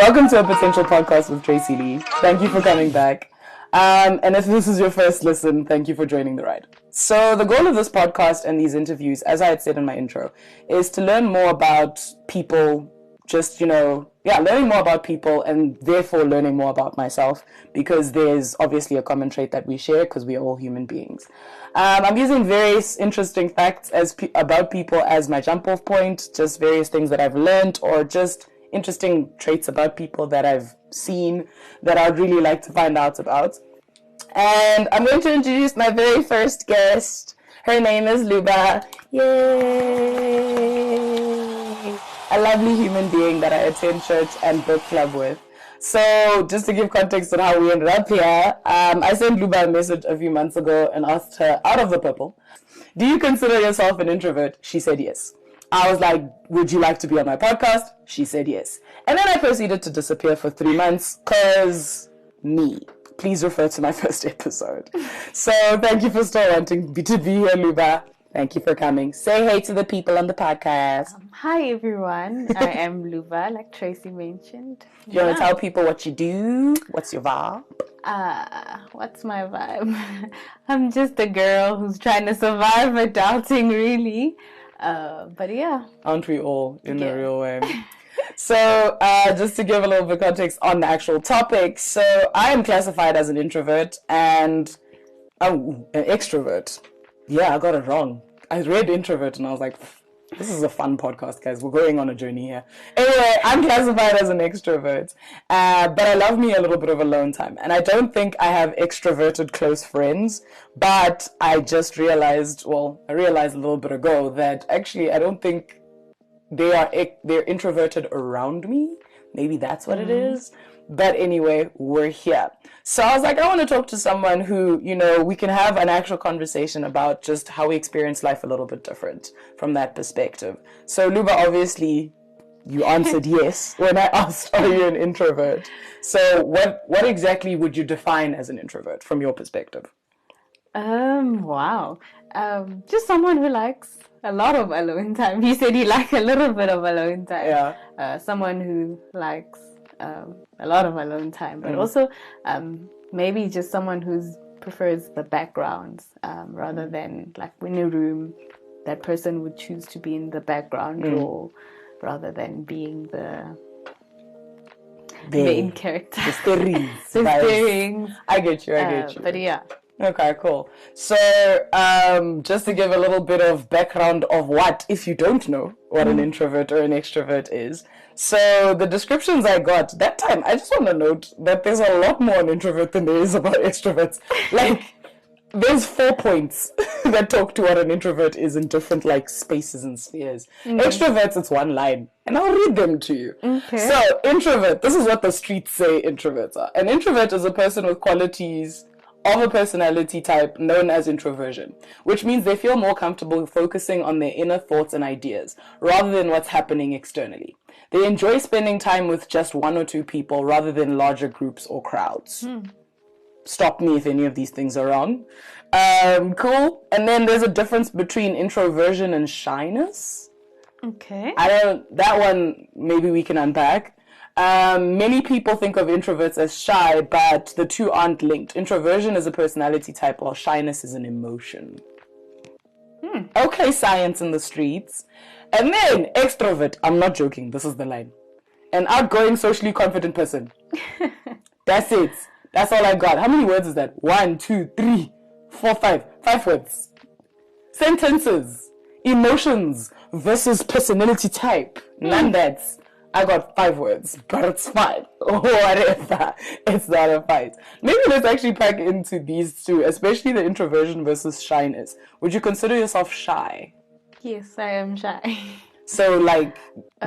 Welcome to a potential podcast with Tracy Lee. Thank you for coming back. And if this is your first listen, thank you for joining the ride. So the goal of this podcast and these interviews, as I had said in my intro, is to learn more about people, learning more about people and therefore learning more about myself, because there's obviously a common trait that we share because we are all human beings. I'm using various interesting facts about people as my jump-off point, just various things that I've learned or just interesting traits about people that I've seen that I'd really like to find out about. And I'm going to introduce my very first guest. Her name is Luba. Yay! A lovely human being that I attend church and book club with. So just to give context on how we ended up here, I sent Luba a message a few months ago and asked her, out of the purple, do you consider yourself an introvert? She said yes. I was like, would you like to be on my podcast? She said yes. And then I proceeded to disappear for 3 months because me. Please refer to my first episode. So thank you for still wanting to be here, Luba. Thank you for coming. Say hey to the people on the podcast. Hi, everyone. I am Luba, like Tracy mentioned. Do you want to tell people what you do? What's your vibe? What's my vibe? I'm just a girl who's trying to survive adulting, really. But yeah. Aren't we all in a real way? So, just to give a little bit of context on the actual topic. So, I am classified as an introvert and an extrovert. Yeah, I got it wrong. I read introvert and I was like, this is a fun podcast, guys. We're going on a journey here. Anyway, I'm classified as an extrovert, but I love me a little bit of alone time. And I don't think I have extroverted close friends, but I just realized, I realized a little bit ago that actually I don't think they're introverted around me. Maybe that's what it is. But anyway, we're here. So I was like, I want to talk to someone who, we can have an actual conversation about just how we experience life a little bit different from that perspective. So Luba, obviously, you answered yes when I asked, are you an introvert? So what exactly would you define as an introvert from your perspective? Wow. Just someone who likes a lot of alone time. You said you like a little bit of alone time. Yeah. Someone who likes a lot of alone time, but also maybe just someone who prefers the backgrounds rather than like in a room, that person would choose to be in the background role rather than being the main character. The stirrings. Stirrings. I get you. But yeah. Okay, cool. So, just to give a little bit of background of what, if you don't know what an introvert or an extrovert is. So, the descriptions I got that time, I just want to note that there's a lot more on introvert than there is about extroverts. Like, there's 4 points that talk to what an introvert is in different, spaces and spheres. Extroverts, it's one line. And I'll read them to you. Okay. So, introvert, this is what the streets say introverts are. An introvert is a person with qualities of a personality type known as introversion, which means they feel more comfortable focusing on their inner thoughts and ideas rather than what's happening externally. They enjoy spending time with just 1 or 2 people rather than larger groups or crowds. Stop me if any of these things are wrong. Cool. And then there's a difference between introversion and shyness. Okay. That one maybe we can unpack. Many people think of introverts as shy, but the two aren't linked. Introversion is a personality type, while shyness is an emotion. Okay, science in the streets. And then extrovert. I'm not joking. This is the line. An outgoing, socially confident person. That's it. That's all I got. How many words is that? 1, 2, 3, 4, 5. 5 words. Sentences. Emotions versus personality type. None that's. I got 5 words, but it's fine. Whatever. It's not a fight. Maybe let's actually pack into these two, especially the introversion versus shyness. Would you consider yourself shy? Yes, I am shy. So,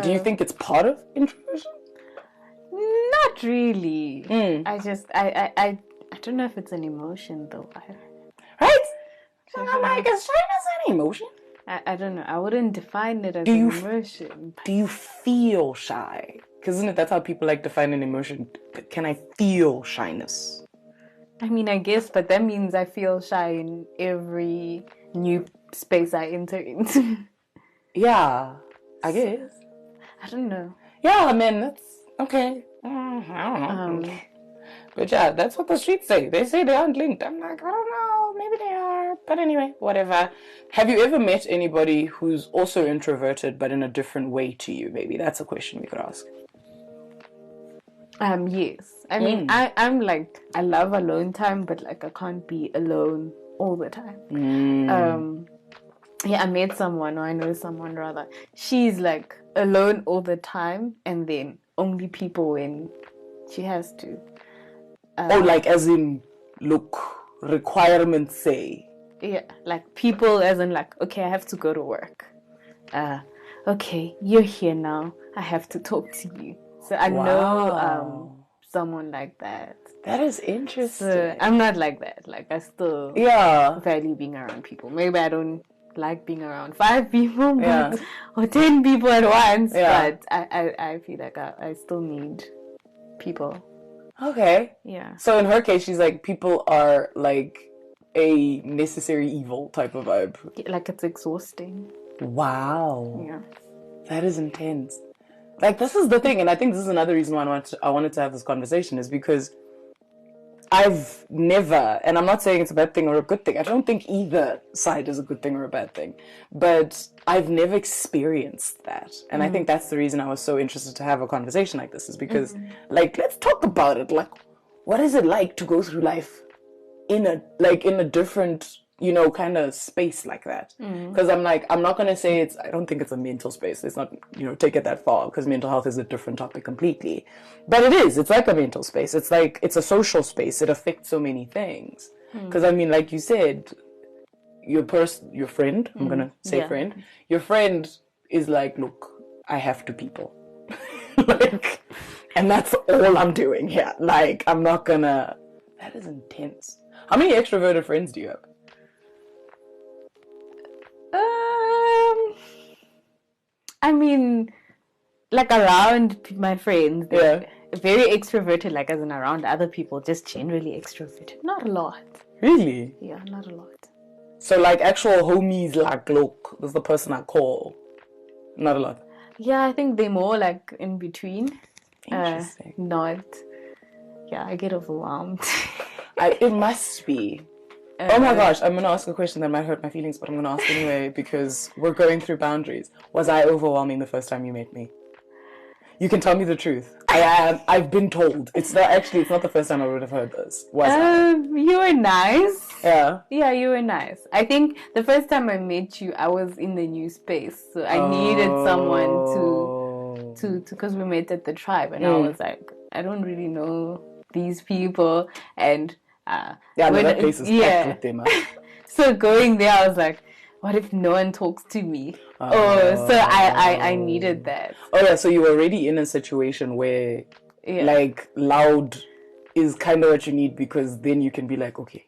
do you think it's part of introversion? Not really. I don't know if it's an emotion though. Right? So I'm like, is shyness an emotion? I don't know. I wouldn't define it as an emotion. Do you feel shy? Because isn't it that's how people define an emotion? Can I feel shyness? I mean, I guess, but that means I feel shy in every new space I enter into. Yeah, I guess. I don't know. Yeah, I mean, that's okay. I don't know. But yeah, that's what the streets say. They say they aren't linked. I'm like, I don't know. Maybe they are. But anyway, whatever. Have you ever met anybody who's also introverted but in a different way to you? Maybe that's a question we could ask. Yes. I mean, I'm like, I love alone time, but like I can't be alone all the time. Yeah, I met someone, or I know someone rather. She's like alone all the time, and then only people when she has to. Like as in, look, requirements say. Yeah, like people as in like, okay, I have to go to work. Okay, you're here now. I have to talk to you. So I know someone like that. That is interesting. So I'm not like that. Like I still value being around people. Maybe I don't like being around 5 people or 10 people at once. But I feel like I still need people. Okay. Yeah. So in her case, she's like, people are like a necessary evil type of vibe. Like it's exhausting. Wow. Yeah. That is intense. Like, this is the thing, and I think this is another reason why I wanted to have this conversation, is because I've never, and I'm not saying it's a bad thing or a good thing, I don't think either side is a good thing or a bad thing, but I've never experienced that. And I think that's the reason I was so interested to have a conversation like this, is because, like, let's talk about it. Like, what is it like to go through life in a different, you know, kind of space like that? Because I'm like, I'm not going to say I don't think it's a mental space. It's not, you know, take it that far, because mental health is a different topic completely. But it's like a mental space. It's like, it's a social space. It affects so many things. Because I mean, like you said, your friend, I'm going to say friend, your friend is like, look, I have to people. Like, and that's all I'm doing here. Like, I'm not gonna, that is intense. How many extroverted friends do you have? I mean, like around my friends, they're very extroverted, like as in around other people, just generally extroverted. Not a lot. Really? Yeah, not a lot. So like actual homies, like, look, this is the person I call. Not a lot. Yeah, I think they're more like in between. Interesting. I get overwhelmed. It must be. Oh my gosh, I'm going to ask a question that might hurt my feelings, but I'm going to ask anyway, because we're going through boundaries. Was I overwhelming the first time you met me? You can tell me the truth. I am. I've been told. It's not the first time I would have heard this. Was I? You were nice. Yeah. Yeah, you were nice. I think the first time I met you, I was in the new space. So I needed someone to because we met at the tribe, and I was like, I don't really know these people, and that place is packed with them. So going there, I was like, what if no one talks to me? So I needed that. Oh yeah, so you were already in a situation where like loud is kind of what you need, because then you can be like, okay.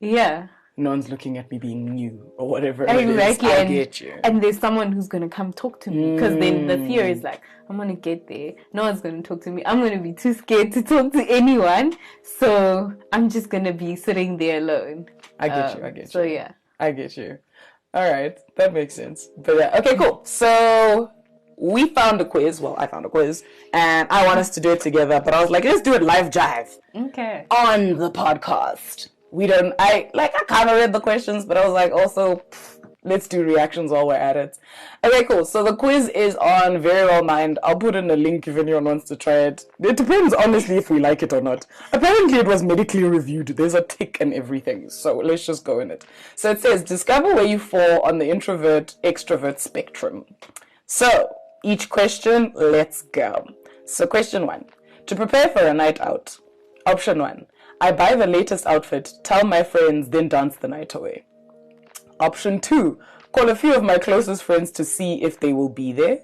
Yeah. No one's looking at me being new or whatever. Exactly. I get you. And there's someone who's going to come talk to me, because then the fear is like, I'm going to get there. No one's going to talk to me. I'm going to be too scared to talk to anyone. So I'm just going to be sitting there alone. I get you. So yeah. I get you. All right. That makes sense. But yeah. Okay, cool. So we found a quiz. Well, I found a quiz, and I want us to do it together. But I was like, let's do it live jive. Okay. On the podcast. I kind of read the questions, but I was like, also, let's do reactions while we're at it. Okay, cool. So the quiz is on Very Well Mind. I'll put in a link if anyone wants to try it. It depends, honestly, if we like it or not. Apparently, it was medically reviewed. There's a tick and everything. So let's just go in it. So it says, discover where you fall on the introvert-extrovert spectrum. So each question, let's go. So question 1. To prepare for a night out. Option 1. I buy the latest outfit, tell my friends, then dance the night away. Option 2, call a few of my closest friends to see if they will be there.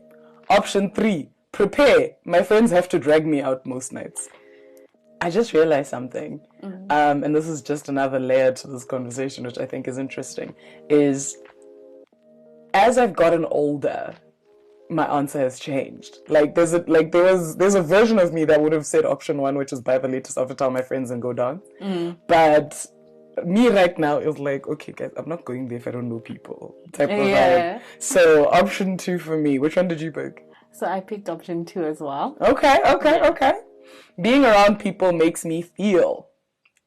Option 3, prepare, my friends have to drag me out most nights. I just realized something, and this is just another layer to this conversation, which I think is interesting, is as I've gotten older, my answer has changed. Like there's a version of me that would have said option 1, which is buy the latest outfit, tell my friends and go down. But me right now is like, okay guys, I'm not going there if I don't know people type of vibe. So option 2 for me. Which one did you pick? So I picked option 2 as well. Okay. Being around people makes me feel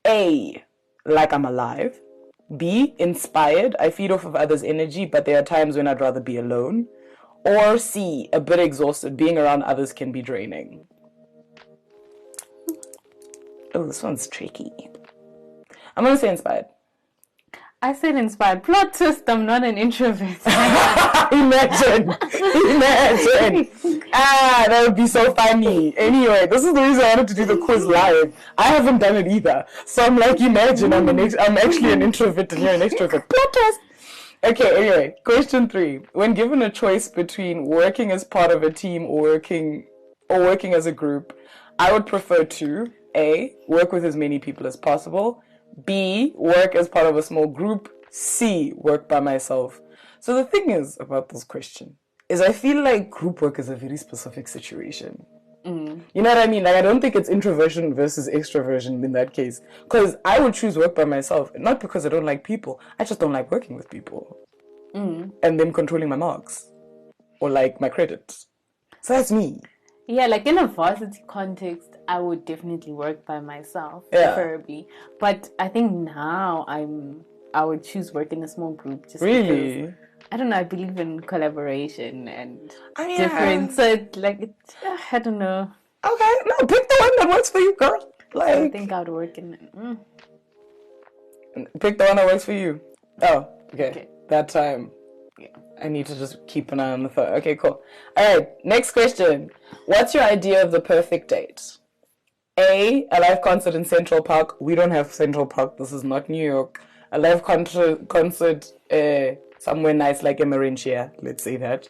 A, like I'm alive. B, inspired. I feed off of others' energy, but there are times when I'd rather be alone. Or C, a bit exhausted. Being around others can be draining. Oh, this one's tricky. I'm going to say inspired. I said inspired. Plot twist, I'm not an introvert. Imagine. That would be so funny. Anyway, this is the reason I wanted to do the quiz live. I haven't done it either. So I'm like, imagine I'm actually an introvert and you're an extrovert. Plot twist. Okay, anyway, question 3. When given a choice between working as part of a team or working as a group, I would prefer to A, work with as many people as possible. B, work as part of a small group. C, work by myself. So the thing is about this question is I feel like group work is a very specific situation. You know what I mean? Like, I don't think it's introversion versus extroversion in that case. Because I would choose work by myself. Not because I don't like people. I just don't like working with people. And them controlling my marks. Or like my credits. So that's me. Yeah, like in a varsity context, I would definitely work by myself, preferably. But I think now I would choose work in a small group just because, I don't know, I believe in collaboration and different. So it's like, I don't know. Okay, no, pick the one that works for you, girl. Like, I think I would work in. Pick the one that works for you. Oh, okay. That time. Yeah. I need to just keep an eye on the phone. Okay, cool. All right, next question. What's your idea of the perfect date? A live concert in Central Park. We don't have Central Park. This is not New York. A live concert somewhere nice like Emerentia. Let's say that.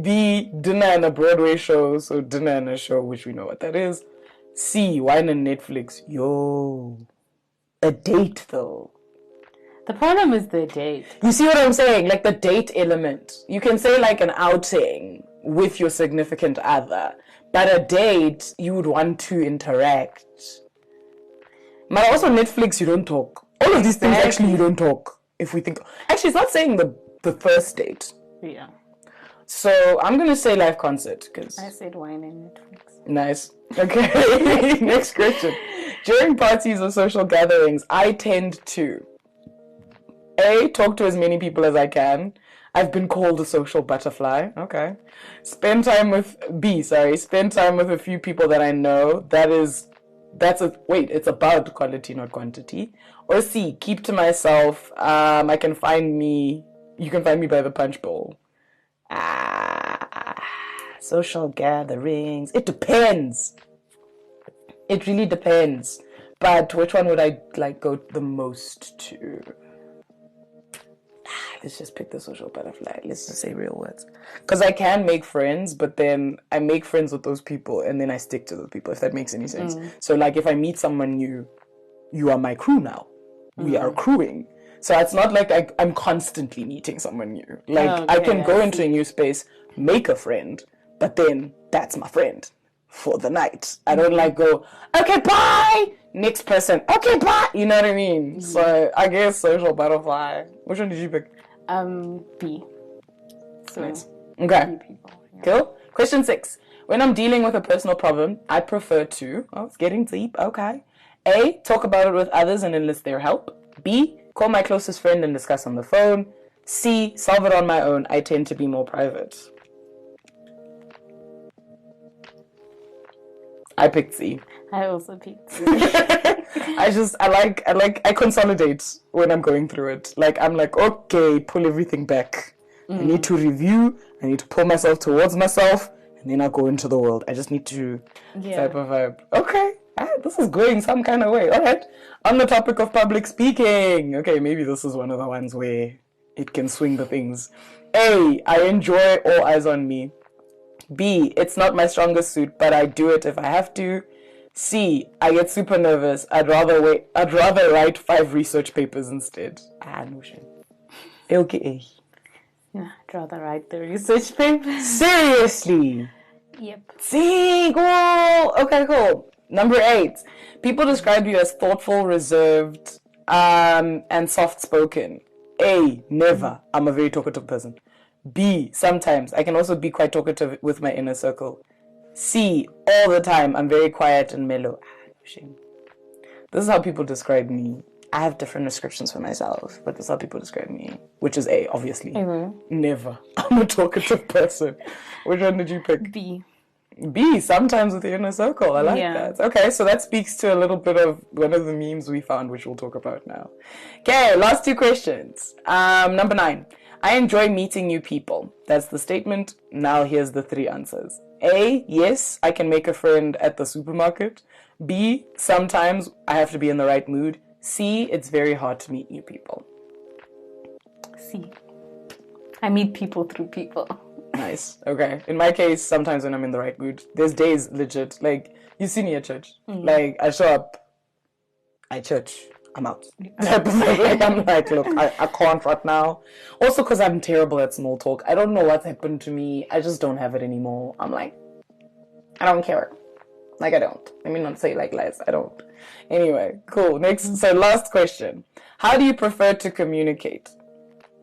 B, dinner and a Broadway show. So dinner and a show, which we know what that is. C, wine and Netflix. Yo. A date, though. The problem is the date. You see what I'm saying? Like the date element. You can say like an outing with your significant other. But a date, you would want to interact. But also Netflix, you don't talk. All of these things, actually, you don't talk. If we think... Actually, it's not saying the first date. Yeah. So, I'm going to say live concert. Cause I said wine and Netflix. Nice. Okay. Next question. During parties or social gatherings, I tend to... A, talk to as many people as I can. I've been called a social butterfly. Okay. Spend time with a few people that I know. It's about quality, not quantity. Or C, keep to myself. You can find me by the punch bowl. Social gatherings. It depends. It really depends. But which one would I like go the most to? Let's just pick the social butterfly. Let's just say real words. Because I can make friends, but then I make friends with those people and then I stick to those people, if that makes any sense. So like if I meet someone new, you are my crew now. We are crewing. So it's not like I'm constantly meeting someone new. Like I can go into a new space, make a friend, but then that's my friend for the night. I don't like go, okay, bye! Next person, okay, bye! You know what I mean? So I guess social butterfly. Which one did you pick? B. So nice. Okay. People, yeah. Cool. Question 6. When I'm dealing with a personal problem, I prefer to... Oh, it's getting deep. Okay. A, talk about it with others and enlist their help. B, call my closest friend and discuss on the phone. C, solve it on my own. I tend to be more private. I picked C. I also picked C. I consolidate when I'm going through it. Like, I'm like, okay, pull everything back. I need to review. I need to pull myself towards myself. And then I'll go into the world. I just need to type of vibe. Okay. This is going some kind of way. All right. On the topic of public speaking. Okay, maybe this is one of the ones where it can swing the things. A, I enjoy all eyes on me. B, it's not my strongest suit, but I do it if I have to. C, I get super nervous. I'd rather write 5 research papers instead. No shame. Okay. Yeah, I'd rather write the research papers. Seriously? Yep. See, cool. Okay, cool. Number 8. People describe you as thoughtful, reserved, and soft-spoken. A, never. I'm a very talkative person. B, sometimes. I can also be quite talkative with my inner circle. C, all the time. I'm very quiet and mellow. Shame. This is how people describe me. I have different descriptions for myself, but this is how people describe me. Which is A, obviously. Never. I'm a talkative person. Which one did you pick? B, sometimes with the inner circle. I like that. Okay, so that speaks to a little bit of one of the memes we found, which we'll talk about now. Okay, last 2 questions. Number 9. I enjoy meeting new people. That's the statement. Now here's the 3 answers. A, yes, I can make a friend at the supermarket. B, sometimes I have to be in the right mood. C, it's very hard to meet new people. C, I meet people through people. Nice. Okay. In my case, sometimes when I'm in the right mood, there's days legit. Like, you see me at church. Like, I show up at church, I'm out. Like, I'm like, look, I can't right now. Also, because I'm terrible at small talk. I don't know what's happened to me. I just don't have it anymore. I'm like, I don't care. Like, I don't. Let me not say like lies. I don't. Anyway, cool. Next. So, last question. How do you prefer to communicate?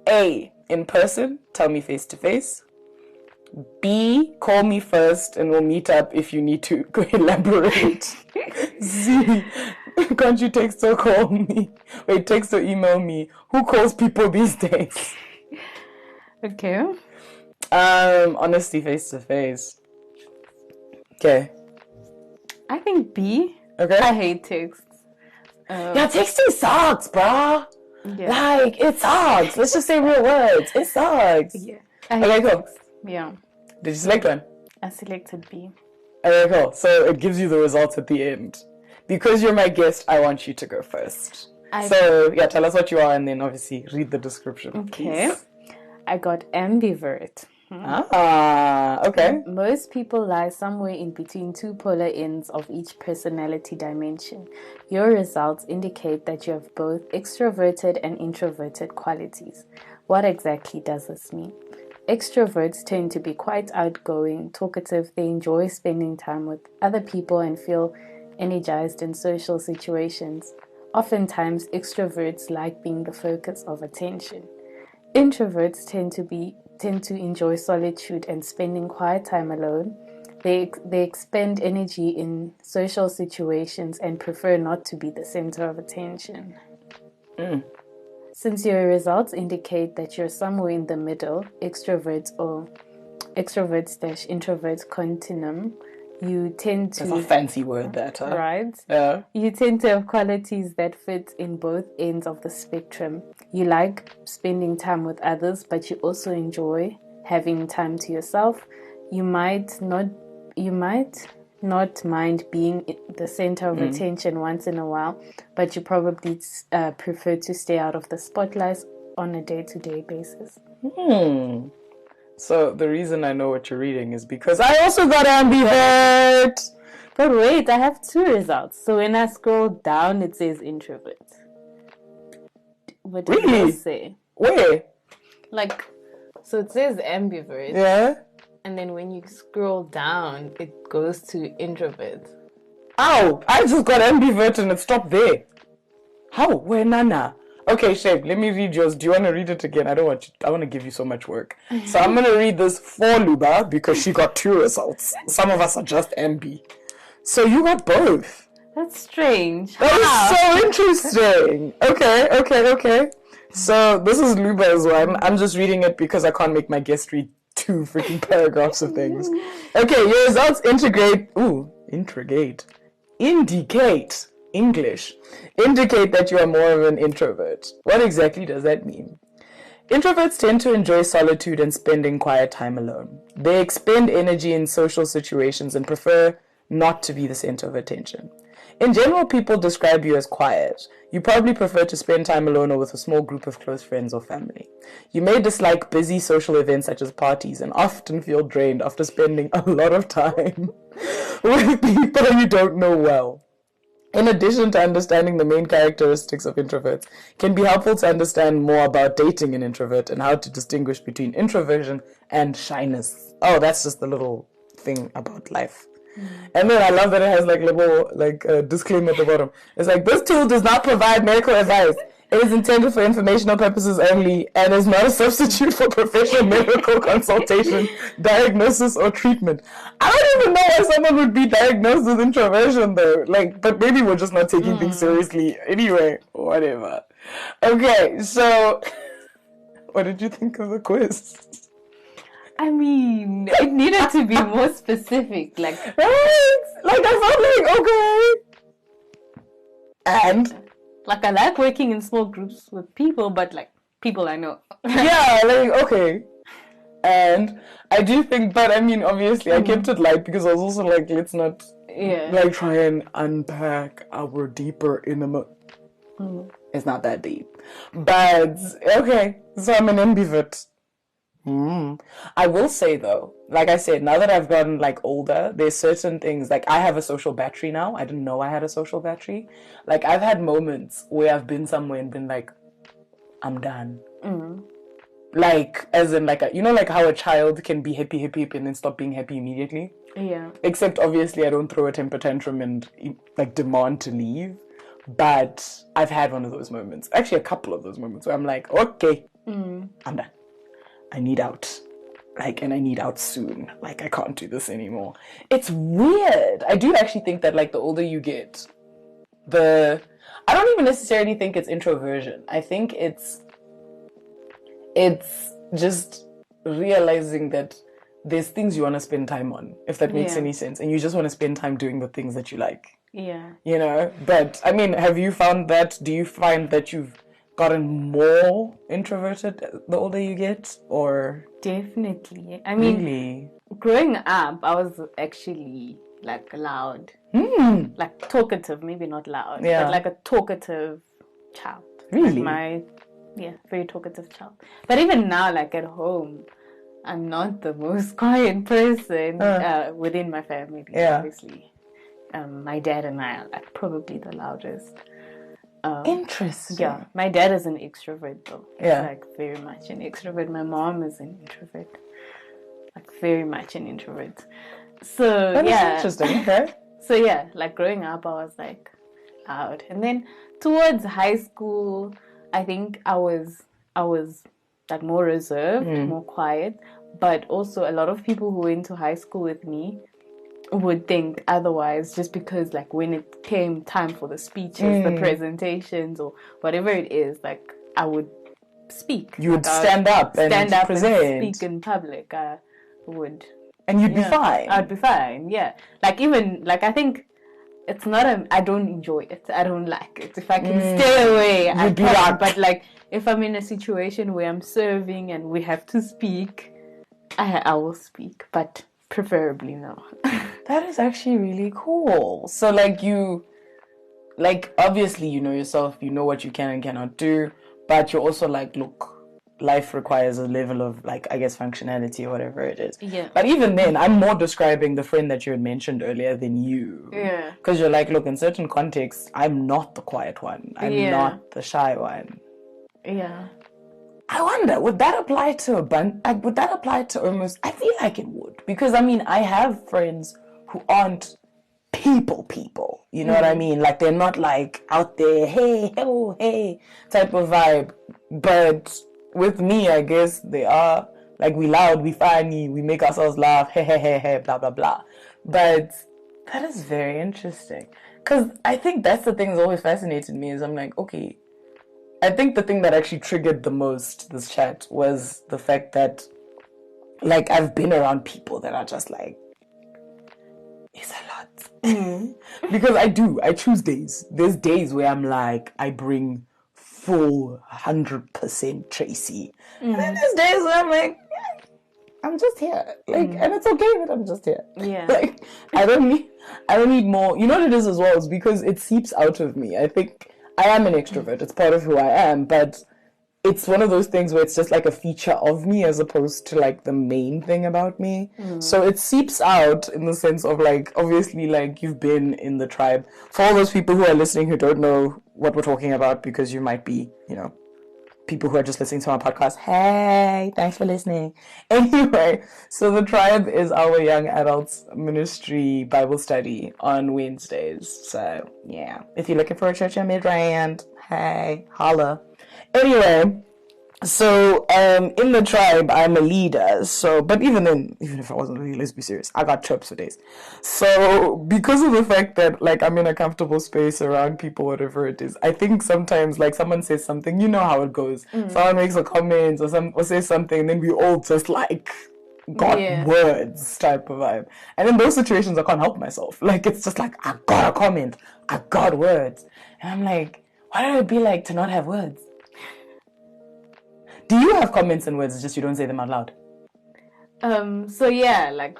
A, in person. Tell me face to face. B, call me first and we'll meet up if you need to elaborate. C, can't you text or call me? Wait, text or email me. Who calls people these days? Okay. Honestly, face to face. Okay. I think B. Okay. I hate texts. Yeah, texting sucks, bruh. Yeah. Like, it sucks. Let's just say real words. It sucks. Yeah. Okay, cool. Yeah. Did you select one? I selected B. Okay, cool. So it gives you the results at the end. Because you're my guest, I want you to go first. So, yeah, tell us what you are and then obviously read the description. Okay. Please. I got ambivert. Okay. Most people lie somewhere in between 2 polar ends of each personality dimension. Your results indicate that you have both extroverted and introverted qualities. What exactly does this mean? Extroverts tend to be quite outgoing, talkative. They enjoy spending time with other people and feel energized in social situations. Oftentimes, extroverts like being the focus of attention. Introverts tend to enjoy solitude and spending quiet time alone. They expend energy in social situations and prefer not to be the center of attention. Since your results indicate that you're somewhere in the middle, extroverts or extrovert/introvert continuum, you tend to... That's a fancy word, that, huh? Right? Yeah. You tend to have qualities that fit in both ends of the spectrum. You like spending time with others, but you also enjoy having time to yourself. You might not mind being the center of attention once in a while, but you probably prefer to stay out of the spotlight on a day-to-day basis. So the reason I know what you're reading is because I also got ambivert. But wait, I have 2 results. So when I scroll down, it says introvert. What does it say? Where? Like, so it says ambivert. Yeah. And then when you scroll down, it goes to introvert. Ow! I just got ambivert and it stopped there. How? Where, Nana? Okay, Shape, let me read yours. Do you want to read it again? I want to give you so much work. So I'm going to read this for Luba because she got 2 results. Some of us are just ambi. So you got both. That's strange. That is so interesting. Okay. So this is Luba's one. I'm just reading it because I can't make my guest read 2 freaking paragraphs of things. Okay, your results indicate that you are more of an introvert. What exactly does that mean? Introverts tend to enjoy solitude and spending quiet time alone. They expend energy in social situations and prefer not to be the center of attention. In general, people describe you as quiet. You probably prefer to spend time alone or with a small group of close friends or family. You may dislike busy social events such as parties and often feel drained after spending a lot of time with people you don't know well. In addition to understanding the main characteristics of introverts, it can be helpful to understand more about dating an introvert and how to distinguish between introversion and shyness. Oh, that's just the little thing about life. And then I love that it has like little disclaimer at the bottom. It's like, this tool does not provide medical advice. It is intended for informational purposes only and is not a substitute for professional medical consultation, diagnosis, or treatment. I don't even know why someone would be diagnosed with introversion though. Like, but maybe we're just not taking things seriously. Anyway, whatever. Okay, so what did you think of the quiz? I mean, it needed to be more specific. Like, right? Like, I felt like, okay. And? Like, I like working in small groups with people, but, like, people I know. Yeah, like, okay. And I do think, but I mean, obviously, I kept it light because I was also like, let's not, like, try and unpack our deeper inner. It's not that deep. But, okay, so I'm an ambivert. I will say, though, like I said, now that I've gotten, like, older, there's certain things, like, I have a social battery now. I didn't know I had a social battery. Like, I've had moments where I've been somewhere and been like, I'm done. Like, as in, like, you know, like how a child can be happy, and then stop being happy immediately? Yeah. Except, obviously, I don't throw a temper tantrum and, like, demand to leave. But I've had one of those moments. Actually, a couple of those moments where I'm like, okay, I'm done. I need out. Like, and I need out soon. Like, I can't do this anymore. It's weird. I do actually think that, like, the older you get, I don't even necessarily think it's introversion. I think it's just realizing that there's things you want to spend time on, if that makes any sense. And you just want to spend time doing the things that you like. Yeah. You know? But, I mean, have you found that? Do you find that you've gotten more introverted the older you get, or? Definitely. I mean, really? Growing up, I was actually like loud, like talkative, maybe not loud, but like a talkative child. Really? Like very talkative child. But even now, like at home, I'm not the most quiet person within my family, obviously. My dad and I are like probably the loudest. Interesting. Yeah, my dad is an extrovert though. Yeah. Like very much an extrovert. My mom is an introvert. Like very much an introvert. So that is interesting. Okay. So like growing up I was like loud. And then towards high school I think I was like more reserved, more quiet. But also a lot of people who went to high school with me would think otherwise, just because like when it came time for the speeches, the presentations, or whatever it is, like I would speak. You would stand up and speak in public. I would, and you'd be fine. I'd be fine. Yeah, like even like I think it's not I don't enjoy it. I don't like it. If I can stay away, I'd be like. But like if I'm in a situation where I'm serving and we have to speak, I will speak, but preferably no. That is actually really cool. So like obviously you know yourself, you know what you can and cannot do, but you're also like, look, life requires a level of like, I guess, functionality or whatever it is. Yeah. But even then, I'm more describing the friend that you had mentioned earlier than you. Yeah. Because you're like, look, in certain contexts, I'm not the quiet one. I'm not the shy one. Yeah. I wonder, would that apply to would that apply to almost, I feel like it would. Because, I mean, I have friends who aren't people, you know what I mean? Like, they're not, like, out there, hey, hello, hey, type of vibe. But with me, I guess they are, like, we loud, we funny, we make ourselves laugh, hey, blah, blah, blah. But that is very interesting. Because I think that's the thing that's always fascinated me is I'm like, okay, I think the thing that actually triggered the most this chat was the fact that, like, I've been around people that are just like, it's a lot. Because I choose days. There's days where I'm like, I bring full 100% Tracy. And then there's days where I'm like, I'm just here. Like, and it's okay that I'm just here. Yeah. Like, I don't need more. You know what it is as well? It's because it seeps out of me. I think I am an extrovert. It's part of who I am, but it's one of those things where it's just like a feature of me as opposed to like the main thing about me. So it seeps out in the sense of like, obviously, like you've been in the tribe. For all those people who are listening who don't know what we're talking about, because you might be, you know, people who are just listening to my podcast, hey, thanks for listening. Anyway, so the tribe is our young adults ministry Bible study on Wednesdays. So yeah, if you're looking for a church in Midrand, hey, holla. Anyway, so in the tribe I'm a leader. So but even if I wasn't really, let's be serious, I got chirps for days. So because of the fact that like I'm in a comfortable space around people, whatever it is, I think sometimes like someone says something, you know how it goes. Someone makes a comment or says something, and then we all just like got words type of vibe. And in those situations I can't help myself. Like it's just like I got a comment, I got words. And I'm like, what would it be like to not have words? Do you have comments and words? It's just you don't say them out loud? So yeah, like,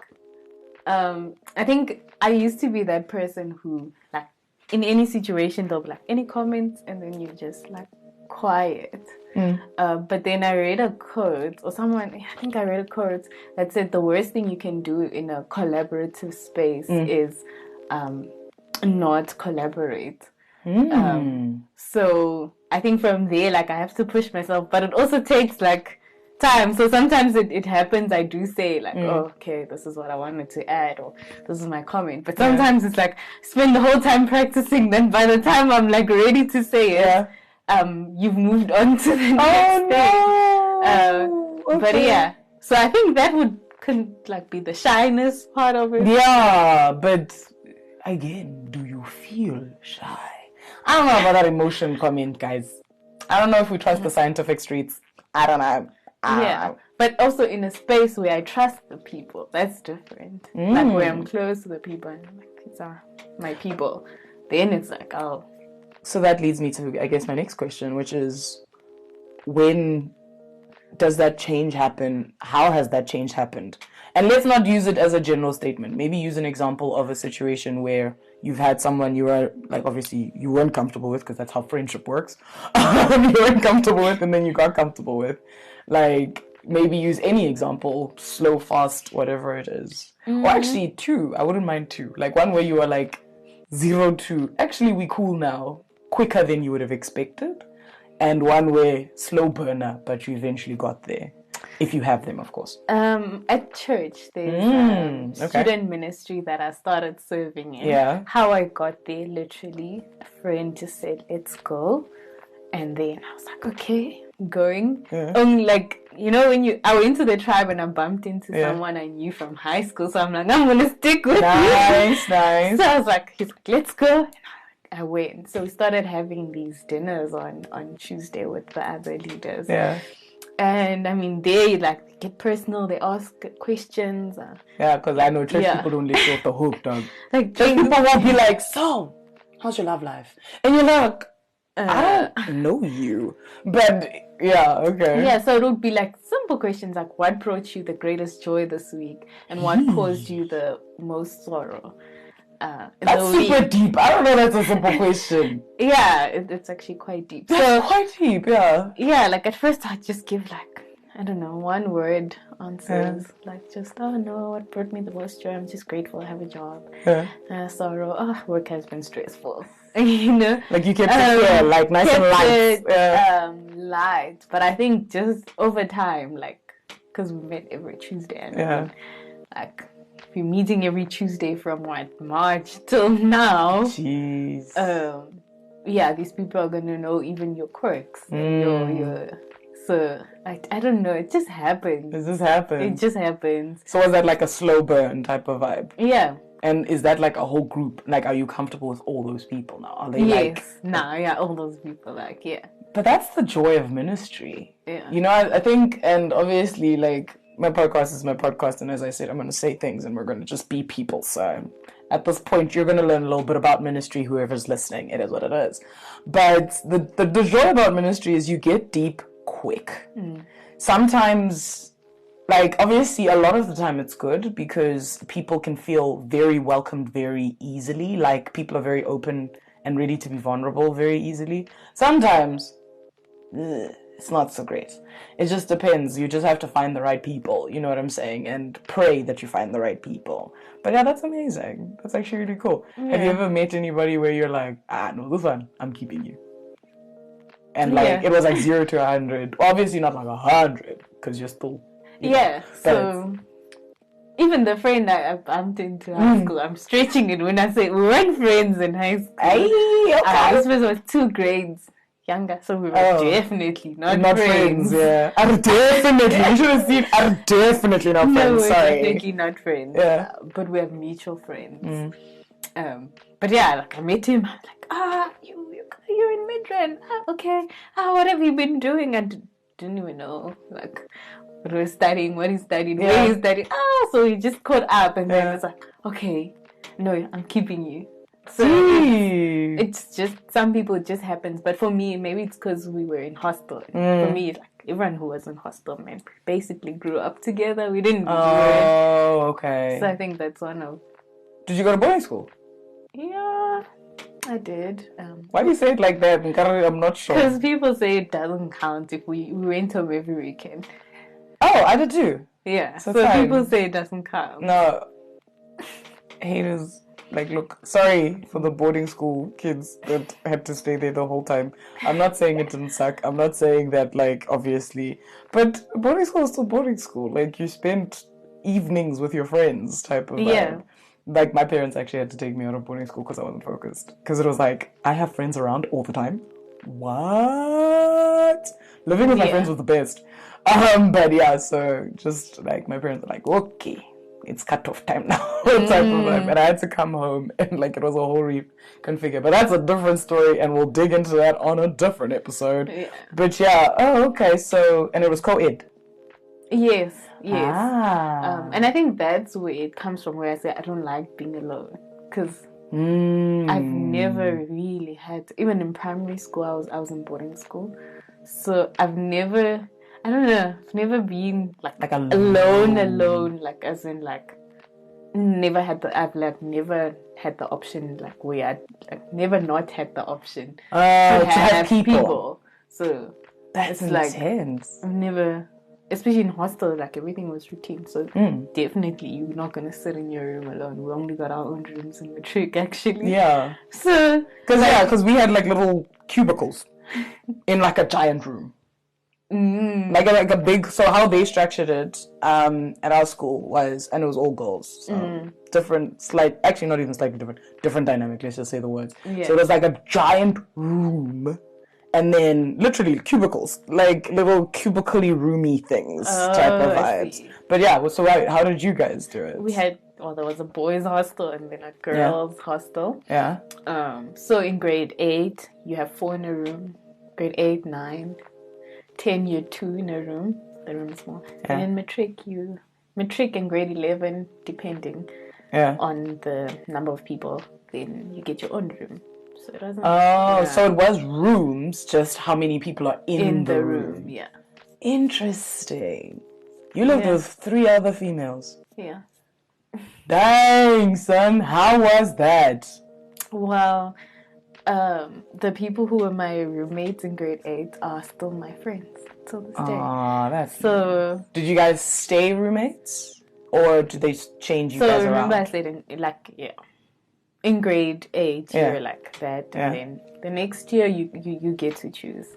I think I used to be that person who, like, in any situation, they'll be like, any comments? And then you're just, like, quiet. But then I read a quote, or I think I read a quote that said the worst thing you can do in a collaborative space is not collaborate. So I think from there, like, I have to push myself, but it also takes like time. So sometimes it happens, I do say like, oh, okay, this is what I wanted to add, or this is my comment. But sometimes it's like spend the whole time practicing, then by the time I'm like ready to say it, you've moved on to the next thing. Okay. But yeah, so I think that could like be the shyness part of it. Yeah, but again, do you feel shy? I don't know about that emotion comment, guys. I don't know if we trust the scientific streets. I don't know. But also in a space where I trust the people, that's different. Like where I'm close to the people and I'm like, these are my people. Then it's like, oh. So that leads me to, I guess, my next question, which is, when does that change happen? How has that change happened? And let's not use it as a general statement. Maybe use an example of a situation where you've had someone you were, like, obviously you weren't comfortable with, because that's how friendship works. You weren't comfortable with, and then you got comfortable with. Like, maybe use any example, slow, fast, whatever it is. Or actually two. I wouldn't mind two. Like one where you were like 0 to, actually we cool now, quicker than you would have expected. And one where slow burner, but you eventually got there. If you have them, of course. At church, there's student ministry that I started serving in. Yeah. How I got there, literally, a friend just said, let's go. And then I was like, okay, going. Like, you know, I went to the tribe and I bumped into someone I knew from high school. So I'm like, I'm going to stick with you. Nice. So I was like, he's like, let's go. And I went. So we started having these dinners on Tuesday with the other leaders. Yeah. And I mean, they like get personal. They ask questions. Yeah, because I know church people don't let you off the hook, dog. Like church people won't be like, so, how's your love life? And you're like, I don't know you. But yeah, okay. Yeah, so it would be like simple questions like, what brought you the greatest joy this week, and what caused you the most sorrow? That's super deep. I don't know. That's a simple question. Yeah, it's actually quite deep. That's quite deep. Yeah. Yeah, like at first I'd just give like, I don't know, one word answers. Like just, oh no, what brought me the most joy? I'm just grateful I have a job. Sorrow, work has been stressful. You know, like you kept it like nice and light. Light, but I think just over time, like, because we met every Tuesday, and like. We're meeting every Tuesday from March till now. Jeez. These people are gonna know even your quirks. So I don't know. It just happens. It just happens. So was that like a slow burn type of vibe? Yeah. And is that like a whole group? Like, are you comfortable with all those people now? Are they all those people, like, yeah. But that's the joy of ministry. Yeah. You know, I think, and obviously, like, my podcast is my podcast, and as I said, I'm going to say things, and we're going to just be people. So at this point, you're going to learn a little bit about ministry, whoever's listening. It is what it is. But the joy about ministry is you get deep quick. Sometimes, like, obviously, a lot of the time it's good because people can feel very welcomed very easily. Like, people are very open and ready to be vulnerable very easily. Sometimes it's not so great. It just depends. You just have to find the right people, you know what I'm saying, and pray that you find the right people. But yeah, that's amazing. That's actually really cool. Have you ever met anybody where you're like, no, this one, I'm keeping you? and like it was like 0 to 100. Obviously not like 100 because you're still so even the friend I bumped into high school, I'm stretching it when I say we weren't friends in high school. I suppose it was 2 grades younger, so we were definitely not friends. Yeah, definitely. You should have seen. I'm definitely not friends. No, we're Sorry, definitely not friends. Yeah, but we have mutual friends. But yeah, like I met him. I'm like, you're in Midrand. Okay. What have you been doing? I didn't even know like what we're studying, what he's studying, where he's studying. So he just caught up, and then it's like, okay, no, I'm keeping you. So it's just, some people it just happens, but for me maybe it's because we were in hostel. For me, like everyone who was in hostel, man, basically grew up together. We didn't okay. So I think that's one of. Did you go to boarding school? Yeah, I did. Why do you say it like that? I'm not sure. Because people say it doesn't count if we went home every weekend. Oh, I did too. Yeah, so people say it doesn't count. No, haters. Like, look, sorry for the boarding school kids that had to stay there the whole time. I'm not saying it didn't suck. I'm not saying that, like, obviously. But boarding school is still boarding school. Like, you spent evenings with your friends type of vibe. Yeah. Like, my parents actually had to take me out of boarding school because I wasn't focused. Because it was like, I have friends around all the time. What? Living with my friends was the best. But yeah, so just, like, my parents were like, okay. It's cut-off time now, type of vibe. And I had to come home, and like it was a whole reconfigure. But that's a different story, and we'll dig into that on a different episode. Yeah. But yeah, okay. So, and it was co-ed. Yes. And I think that's where it comes from. Where I say I don't like being alone, because I've never really had. Even in primary school, I was in boarding school, so I've never. I don't know. I've never been like alone, like as in like never had the. I've like never had the option like where I'd like, never not had the option to have people. So that's like intense. I've never, especially in hostel, like everything was routine. So definitely you're not gonna sit in your room alone. We only got our own rooms in Matric actually. Yeah. So because we had like little cubicles in like a giant room. Like a big. So how they structured it at our school was, and it was all girls. So different, actually not even slightly different dynamic. Let's just say the words. Yeah. So it was like a giant room, and then literally cubicles, like little cubically roomy things type of vibes. But yeah, so how did you guys do it? We had. Well, there was a boys' hostel and then a girls' hostel. Yeah. So in grade 8, you have 4 in a room. Grade 8, 9. 10 you're 2 in a room, the room is small. And in matric and grade 11, depending on the number of people, then you get your own room. So it doesn't. So it was rooms, just how many people are in the room. Yeah. Interesting. You lived with 3 other females. Yeah. Dang, son, how was that? Well, the people who were my roommates in grade 8 are still my friends till this day. That's so. Nice. Did you guys stay roommates, or did they change you guys around? So remember I said in grade 8 you were like that, and then the next year you get to choose.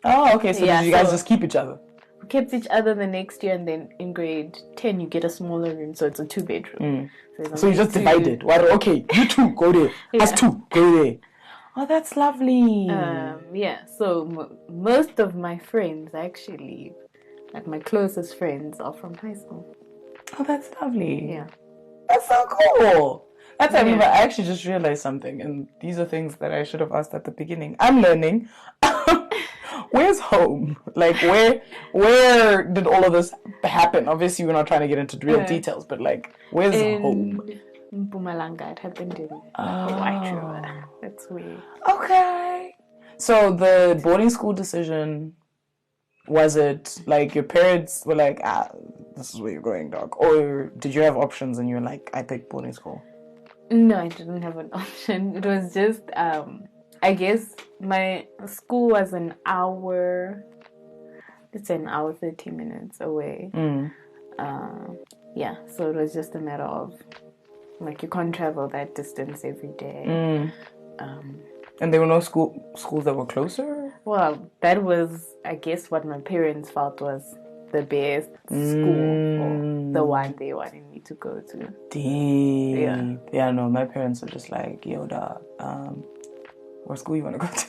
Oh, okay. So did you guys just keep each other? We kept each other the next year, and then in grade 10 you get a smaller room, so it's a 2-bedroom. So you just divided. Well, okay, you 2 go there. Us 2 go there. Oh, that's lovely. So most of my friends actually, like my closest friends, are from high school. Oh, that's lovely. Yeah. That's so cool. That's I actually just realized something, and these are things that I should have asked at the beginning. I'm learning. Where's home? Like, where did all of this happen? Obviously, we're not trying to get into real details, but like, where's home? Mpumalanga. It happened in White River. That's weird. Okay. So the boarding school decision, was it like your parents were like, this is where you're going, dog? Or did you have options and you were like, I picked boarding school? No, I didn't have an option. It was just, I guess my school was an hour, it's an hour, 30 minutes away. So it was just a matter of, like, you can't travel that distance every day. And there were no schools that were closer? Well, that was, I guess, what my parents felt was the best school or the one they wanted me to go to. Deep. Yeah, no, my parents were just like, yo, dog, what school you want to go to?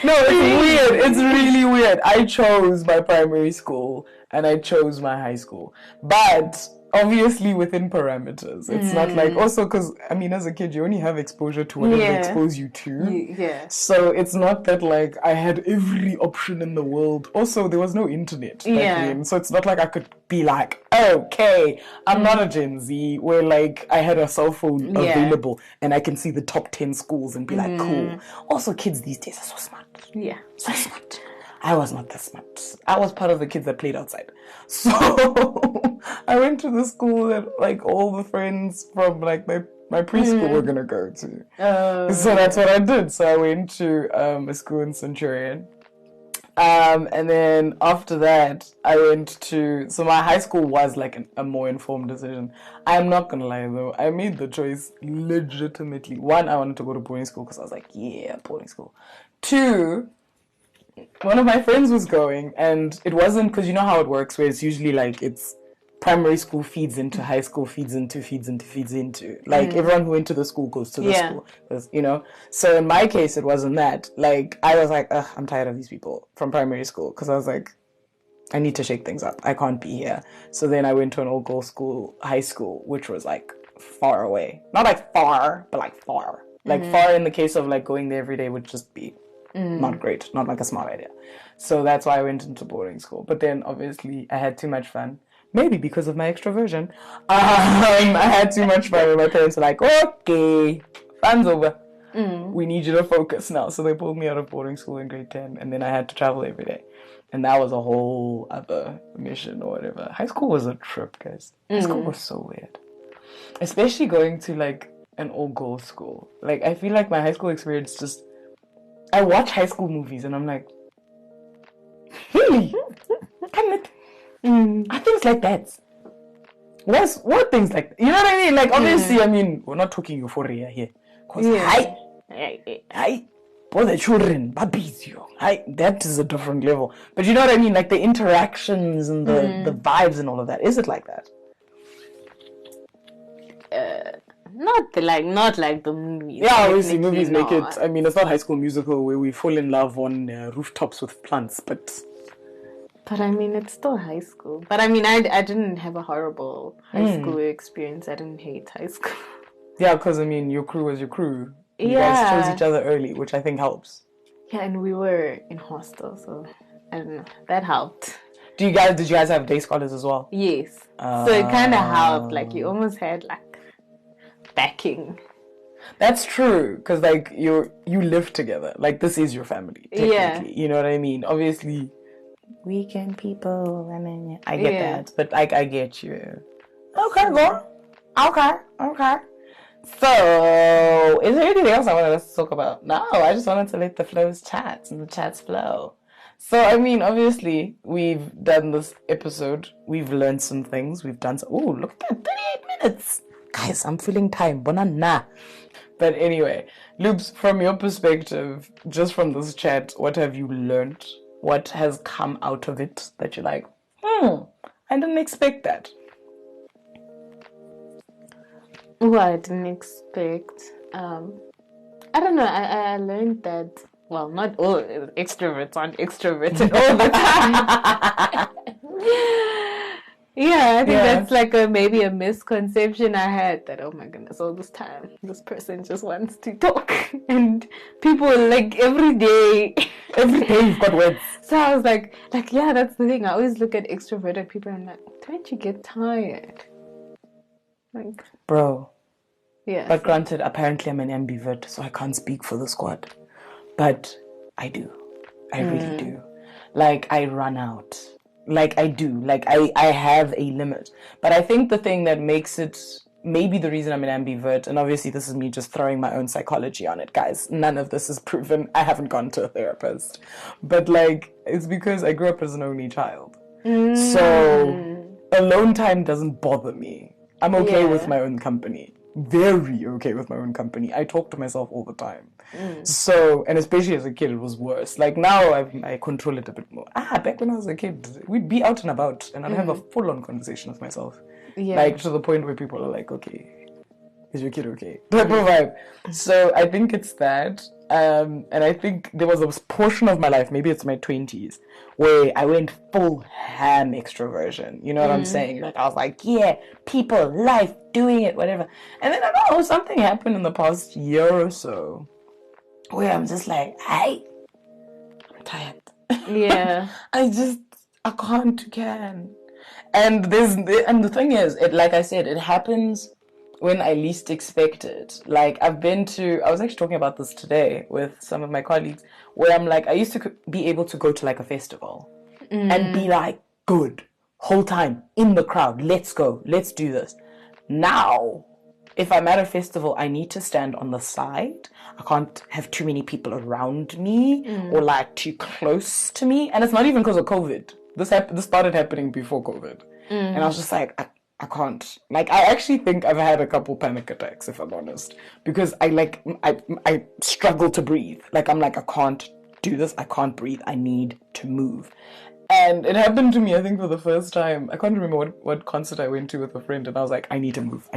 No, it's weird. It's really weird. I chose my primary school and I chose my high school. But obviously within parameters. It's not like, also because, I mean, as a kid, you only have exposure to whatever they expose you to. Yeah. So it's not that like I had every option in the world. Also, there was no internet back then. So it's not like I could be like, okay, I'm not a Gen Z where like I had a cell phone available and I can see the top 10 schools and be like, cool. Also, kids these days are so smart. Yeah. So smart. I was not that smart. I was part of the kids that played outside. So I went to the school that like all the friends from like my preschool were gonna go to. So that's what I did. So I went to a school in Centurion. And then after that, I went to... So my high school was like a more informed decision. I am not gonna lie though. I made the choice legitimately. One, I wanted to go to boarding school because I was like, yeah, boarding school. Two, one of my friends was going, and it wasn't because you know how it works, where it's usually like it's primary school feeds into high school, feeds into. Like everyone who went to the school goes to the school, you know. So in my case, it wasn't that. Like I was like, ugh, I'm tired of these people from primary school because I was like, I need to shake things up. I can't be here. So then I went to an all girls school, high school, which was like far away, not like far, but like far. Like far in the case of like going there every day would just be not great, not like a smart idea. So that's why I went into boarding school. But then obviously I had too much fun. Maybe because of my extroversion. I had too much fun and my parents were like, okay, fun's over. We need you to focus now. So they pulled me out of boarding school in grade 10 and then I had to travel every day. And that was a whole other mission or whatever. High school was a trip, guys. High school was so weird. Especially going to like an all-girls school. Like I feel like my high school experience just... I watch high school movies and I'm like, really? Can it? Are things like that? What things like that? You know what I mean? Like obviously, I mean, we're not talking euphoria here. Because I, for the children, babies, that is a different level. But you know what I mean? Like the interactions and the vibes and all of that. Is it like that? Not like the movies. Yeah, obviously movies make it. I mean, it's not High School Musical where we fall in love on rooftops with plants, but I mean, it's still high school. But I mean, I didn't have a horrible high school experience. I didn't hate high school. Yeah, because I mean, your crew was your crew. You guys chose each other early, which I think helps. Yeah, and we were in hostel, so I don't know. That helped. Did you guys have day scholars as well? Yes. So it kind of helped. Like you almost had like backing. That's true, because like you live together. Like this is your family, technically. You know what I mean? Obviously, weekend people. I mean, I get that, but I get you. Okay, girl. Okay. So, is there anything else I wanted us to talk about? No, I just wanted to let the flows chat and the chats flow. So, I mean, obviously, we've done this episode. We've learned some things. We've done some... Oh, look at that, 38 minutes. Guys, I'm feeling time. Banana. But anyway, Loops, from your perspective, just from this chat, what have you learned? What has come out of it that you're like, I didn't expect that? Well, I didn't expect. I don't know. I learned that, well, not all extroverts aren't extroverted all the time. Yeah, I think that's like maybe a misconception I had that, oh my goodness, all this time, this person just wants to talk. And people like every day you've got words. So I was like, yeah, that's the thing. I always look at extroverted people and I'm like, don't you get tired? Like, bro. Yeah. But granted, apparently I'm an ambivert, so I can't speak for the squad. But I do. I really do. Like, I run out. Like, I do. Like, I have a limit. But I think the thing that makes it, maybe the reason I'm an ambivert, and obviously this is me just throwing my own psychology on it, guys. None of this is proven. I haven't gone to a therapist. But, like, it's because I grew up as an only child. So, alone time doesn't bother me. I'm okay with my own company. very okay with my own company. I talk to myself all the time. So, and especially as a kid, it was worse. Like now, I control it a bit more. Back when I was a kid, we'd be out and about, and I'd have a full-on conversation with myself. Yeah. Like to the point where people are like, okay, is your kid okay? Type of vibe. So I think it's that. And I think there was a portion of my life, maybe it's my 20s, where I went full ham extroversion. You know what I'm saying? Like I was like, yeah, people, life, doing it, whatever. And then I don't know, something happened in the past year or so where I'm just like, I'm tired. Yeah. I can't. And the thing is, like I said, it happens when I least expect it. Like I was actually talking about this today with some of my colleagues, where I'm like, I used to be able to go to like a festival and be like, good, whole time in the crowd, let's go, let's do this. Now, if I'm at a festival, I need to stand on the side. I can't have too many people around me or like too close to me. And it's not even because of COVID. This started happening before COVID. And I was just like, I can't. Like, I actually think I've had a couple panic attacks, if I'm honest. Because I struggle to breathe. Like, I'm like, I can't do this. I can't breathe. I need to move. And it happened to me, I think, for the first time. I can't remember what concert I went to with a friend. And I was like, I need to move.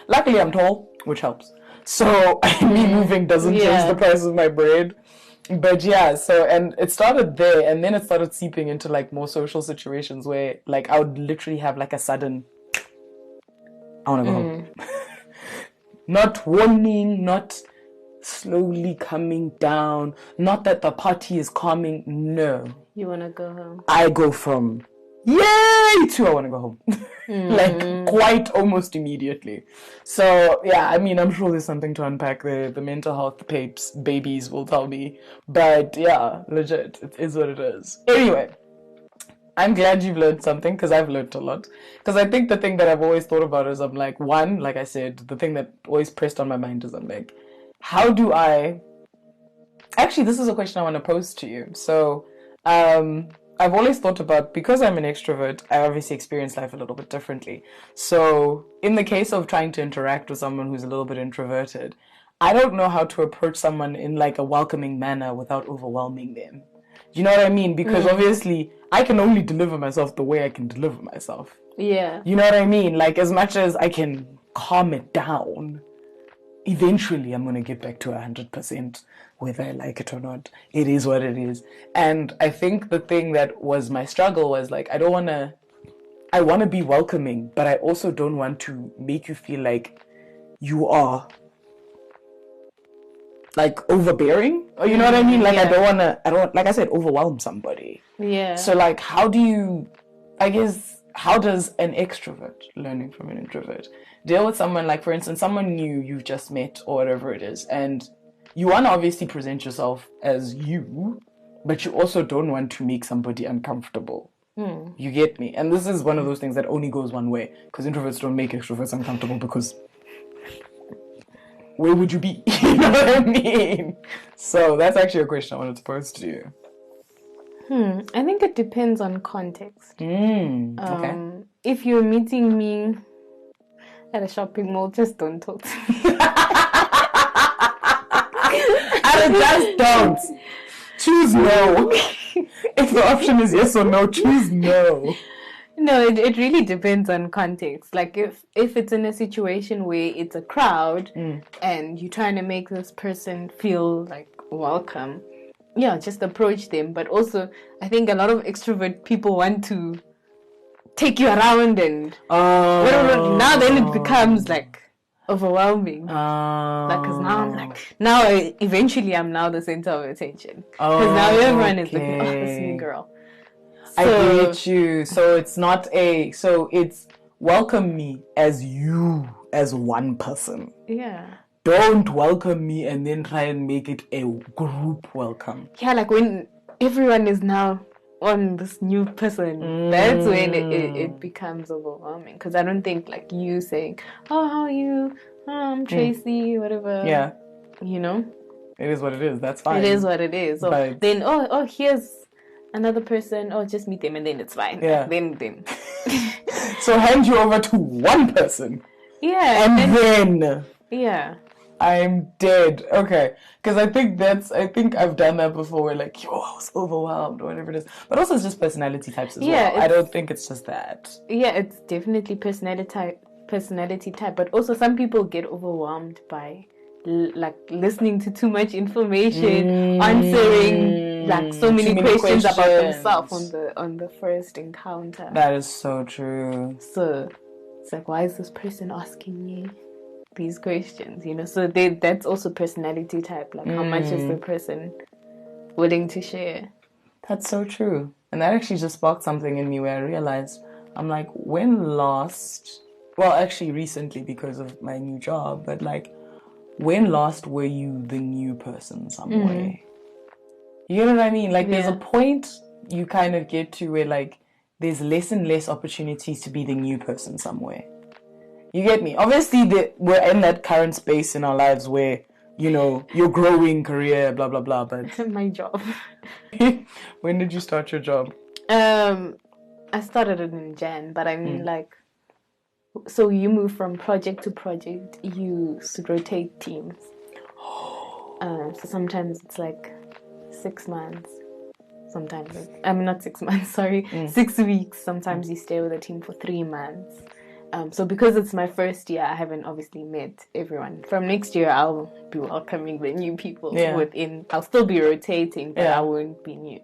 Luckily, I'm tall, which helps. So, me moving doesn't change the price of my bread. But yeah, so, and it started there, and then it started seeping into like more social situations where like I would literally have like a sudden, I want to go home. Not warning, not slowly coming down, not that the party is calming, no. You want to go home? I go from yay to I want to go home. Like quite almost immediately. So yeah, I mean, I'm sure there's something to unpack there. The mental health babies will tell me. But yeah, legit, it is what it is. Anyway, I'm glad you've learned something, because I've learned a lot. Because I think the thing that I've always thought about is I'm like, one, like I said, the thing that always pressed on my mind is I'm like, how do I... Actually, this is a question I want to pose to you. So, I've always thought about, because I'm an extrovert, I obviously experience life a little bit differently. So, in the case of trying to interact with someone who's a little bit introverted, I don't know how to approach someone in like a welcoming manner without overwhelming them. You know what I mean? Because obviously, I can only deliver myself the way I can deliver myself. Yeah. You know what I mean? Like, as much as I can calm it down, eventually I'm going to get back to 100%, whether I like it or not. It is what it is. And I think the thing that was my struggle was like, I want to be welcoming, but I also don't want to make you feel like you are like overbearing, or you know what I mean? Like, I don't, like I said, overwhelm somebody. Yeah. So like, how does an extrovert, learning from an introvert, deal with someone like, for instance, someone new you've just met or whatever it is, and you want to obviously present yourself as you, but you also don't want to make somebody uncomfortable. You get me? And this is one of those things that only goes one way, because introverts don't make extroverts uncomfortable, because where would you be? You know what I mean? So that's actually a question I wanted to pose to you. I think it depends on context. Okay. If you're meeting me at a shopping mall, just don't talk to me. Just don't. Choose no. If the option is yes or no, choose no. No, it really depends on context. Like if it's in a situation where it's a crowd and you're trying to make this person feel like welcome, yeah, just approach them. But also, I think a lot of extrovert people want to take you around and now then it becomes like overwhelming. Like, because now I'm like, eventually I'm now the center of attention. Because now everyone is looking, this new girl. So, I get you. So it's welcome me as you, as one person. Yeah. Don't welcome me and then try and make it a group welcome. Yeah, like when everyone is now on this new person, that's when it becomes overwhelming. Because I don't think like you saying, oh, how are you? Oh, I'm Tracy, whatever. Yeah. You know? It is what it is. That's fine. It is what it is. So but then, here's another person. Oh, just meet them and then it's fine. Yeah. Then. So hand you over to one person. Yeah. And then yeah. I'm dead. Okay. Because I think I've done that before where like, yo, I was overwhelmed or whatever it is. But also it's just personality types as well. I don't think it's just that. Yeah, it's definitely personality type. But also some people get overwhelmed by like listening to too much information, answering like so many questions about themselves on the first encounter. That is so true. So it's like, why is this person asking me these questions? You know, so that's also personality type. Like, how much is the person willing to share? That's so true. And that actually just sparked something in me where I realized, I'm like, actually recently because of my new job, but like, when last were you the new person some way? You know what I mean? Like, there's a point you kind of get to where like, there's less and less opportunities to be the new person somewhere. You get me? Obviously, we're in that current space in our lives where, you know, your growing career, blah, blah, blah, but... My job. When did you start your job? I started it in Jan, but I mean, like, so you move from project to project, you rotate teams. So sometimes it's like 6 months. Sometimes, not 6 months, sorry, 6 weeks. Sometimes you stay with a team for 3 months. So because it's my first year, I haven't obviously met everyone. From next year, I'll be welcoming the new people within. I'll still be rotating, but I won't be new.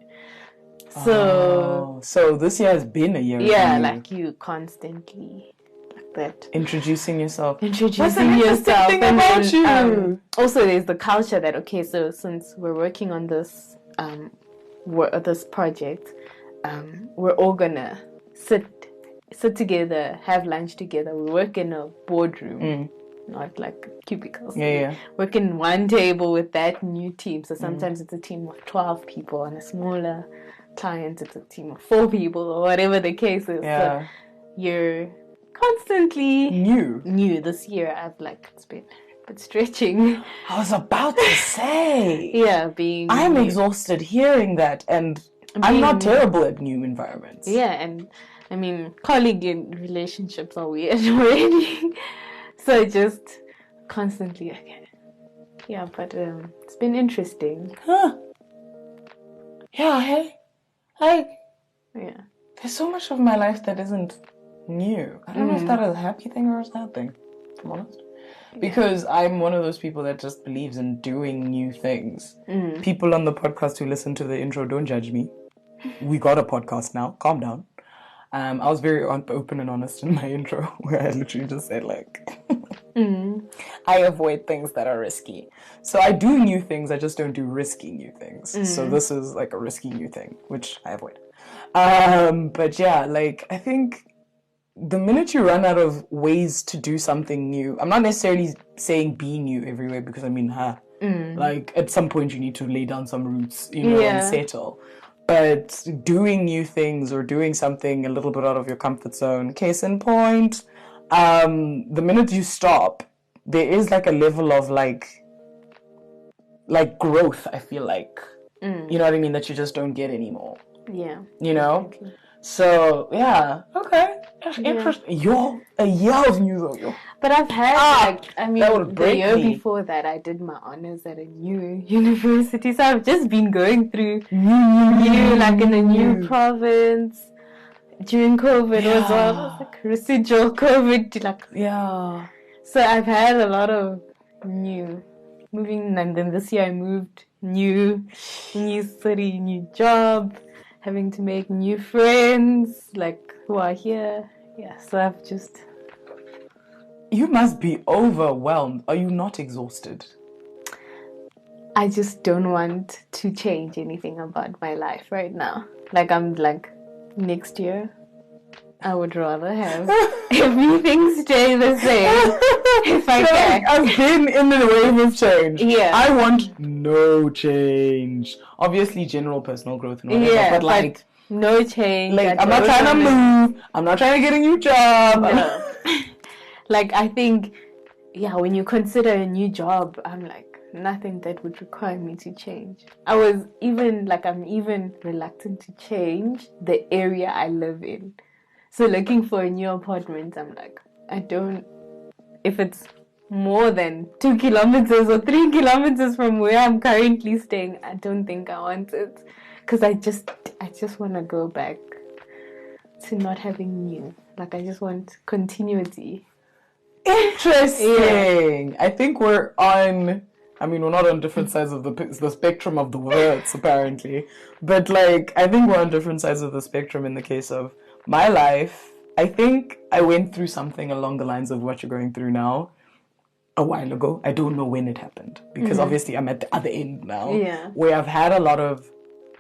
So this year has been a year. Yeah, like you constantly like that. Introducing yourself. What's the interesting thing about you? Also, there's the culture that so since we're working on this this project, we're all gonna sit together, have lunch together. We work in a boardroom, not like cubicles. Work in one table with that new team. So sometimes it's a team of 12 people, and a smaller client it's a team of 4 people, or whatever the case is. So you're constantly new. This year it's been a bit stretching. I was about to say. I'm exhausted hearing that, and I'm not terrible at new environments. Yeah, and I mean, colleague relationships are weird already. So just constantly, yeah, but it's been interesting. Yeah, hey. There's so much of my life that isn't new. I don't know if that is a happy thing or a sad thing, if I'm honest. Because I'm one of those people that just believes in doing new things. People on the podcast who listen to the intro, don't judge me. We got a podcast now. Calm down. I was very open and honest in my intro, where I literally just said, like, I avoid things that are risky. So I do new things, I just don't do risky new things. So this is like a risky new thing, which I avoid. But yeah, like, I think the minute you run out of ways to do something new, I'm not necessarily saying be new everywhere, because I mean, like, at some point you need to lay down some roots, you know, and settle. But doing new things or doing something a little bit out of your comfort zone, case in point, the minute you stop, there is like a level of like growth, I feel like. You know what I mean? That you just don't get anymore. Yeah. You know? Definitely. So, yeah. Okay. Interesting. You're a year of new though, yo. But I've had, the year before that, I did my honors at a new university. So I've just been going through new, like in a new province. During COVID as well. It was like residual COVID. Like, so I've had a lot of new moving. And then this year I moved new city, new job, having to make new friends, like, who are here. Yeah, so I've just... You must be overwhelmed. Are you not exhausted? I just don't want to change anything about my life right now. Like, I'm like, next year, I would rather have everything stay the same if I can. I've been in the wave of change. Yeah. I want no change. Obviously, general personal growth and whatever, but like... No change. Like, I'm not trying to move. I'm not trying to get a new job. No. Like, I think, when you consider a new job, I'm like, nothing that would require me to change. I'm even reluctant to change the area I live in. So looking for a new apartment, I'm like, I don't if it's more than 2 kilometers or 3 kilometers from where I'm currently staying, I don't think I want it. Because I just want to go back to not having new. Like, I just want continuity. Interesting. I think we're not on different sides of the spectrum of the words, apparently. But, like, I think we're on different sides of the spectrum in the case of my life. I think I went through something along the lines of what you're going through now a while ago. I don't know when it happened. Because obviously I'm at the other end now. Yeah. Where I've had a lot of